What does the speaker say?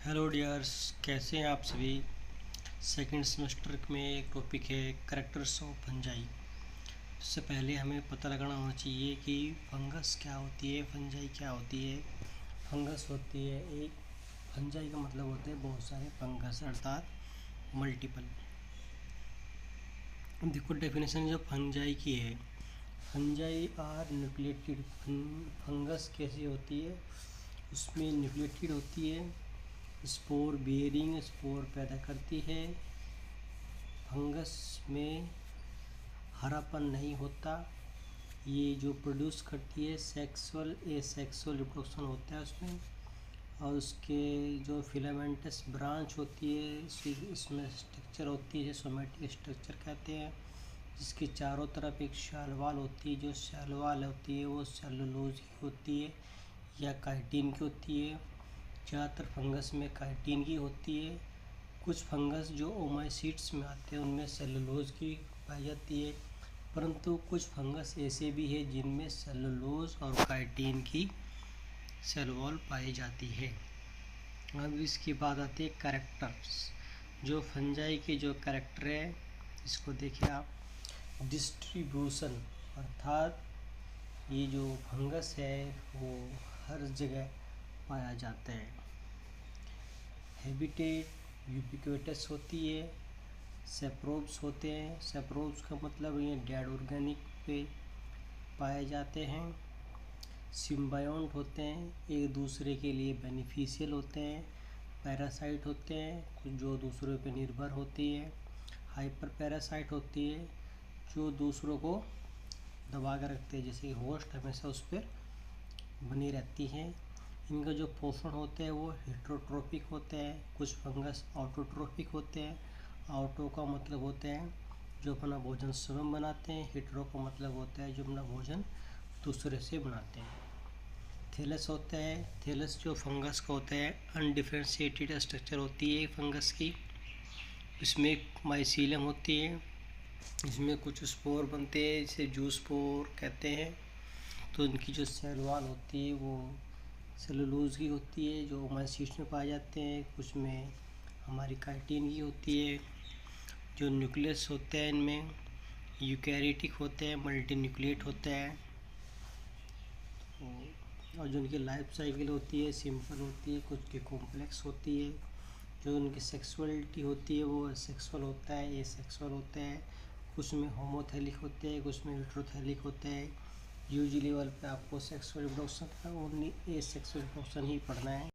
Hello dears, कैसे हैं आप सभी। सेकंड सेमेस्टर में एक टॉपिक है कैरेक्टर्स ऑफ फंजाई। इससे पहले हमें पता लगाना होना चाहिए कि फंगस क्या होती है, फंजाई क्या होती है। फंगस होती है एक, फंजाई का मतलब होता है बहुत सारे फंगस अर्थात मल्टीपल। देखो डेफिनेशन जो फंजाई की है, फंजाई आर न्यूक्लिएटेड। फंगस कैसी होती है, उसमें न्यूक्लिएटेड होती है, स्पोर बियरिंग स्पोर पैदा करती है। फंगस में हरापन नहीं होता। ये जो प्रोड्यूस करती है सेक्सुअल एसेक्सुअल रिप्रोडक्शन होता है उसमें, और उसके जो फिलामेंटस ब्रांच होती है इसमें स्ट्रक्चर होती है, सोमेटिक स्ट्रक्चर कहते हैं, जिसके चारों तरफ एक शैलवाल होती है। जो शैलवाल होती है वो सेलुलोज की होती है या काइटिन की होती है। ज़्यादातर फंगस में काइटिन की होती है। कुछ फंगस जो ओमाइसीट्स में आते हैं उनमें सेलुलोज की पाई जाती है, परंतु कुछ फंगस ऐसे भी है जिनमें सेलुलोज और काइटिन की सेल वॉल पाई जाती है। अब इसके बाद आते हैं कैरेक्टर्स। जो फंजाई के जो कैरेक्टर है इसको देखिए आप। डिस्ट्रीब्यूशन अर्थात ये जो फंगस है वो हर जगह पाया जाता है। हैबिटेट यूबिक्विटस होती है। सेप्रोब्स होते हैं। सेप्रोब्स का मतलब ये डेड ऑर्गेनिक पे पाए जाते हैं। सिम्बायोंट होते हैं, एक दूसरे के लिए बेनिफिशियल होते हैं। पैरासाइट होते हैं, कुछ जो दूसरों पे निर्भर होती है। हाइपर पैरासाइट होती है, जो दूसरों को दबा कर रखते हैं, जैसे होस्ट हमेशा उस पर बनी रहती हैं। इनका जो पोषण होते हैं वो हेट्रोट्रोपिक होते हैं। कुछ फंगस ऑटोट्रोपिक होते हैं। ऑटो का मतलब होते हैं जो अपना भोजन स्वयं बनाते हैं। हेट्रो का मतलब होता है जो अपना भोजन दूसरे से बनाते हैं। थैलस होता है, थैलस जो फंगस का होता है अनडिफरेंशिएटेड स्ट्रक्चर होती है फंगस की। इसमें एक माइसीलियम होती है, इसमें कुछ स्पोर बनते हैं जिसे जू स्पोर कहते हैं। तो इनकी जो सेल वॉल होती है वो सेलुलोज की होती है जो ओमाइसीट्स में पाए जाते हैं। कुछ में हमारी काइटिन की होती है। जो न्यूक्लियस होते हैं इनमें यूकैरियोटिक होते हैं, मल्टी न्यूक्लिएट होते हैं। और जो उनकी लाइफ साइकिल होती है सिंपल होती है, कुछ की कॉम्प्लेक्स होती है। जो उनकी सेक्सुअलिटी होती है वो सेक्सुअल होता है, एसेक्सुअल होता है। कुछ में होमोथैलिक होते हैं, कुछ में हेट्रोथैलिक होते हैं। यूजी लेवल पे आपको सेक्सुअल रिप्रोडक्शन का ओनली एसेक्सुअल रिप्रोडक्शन ही पढ़ना है।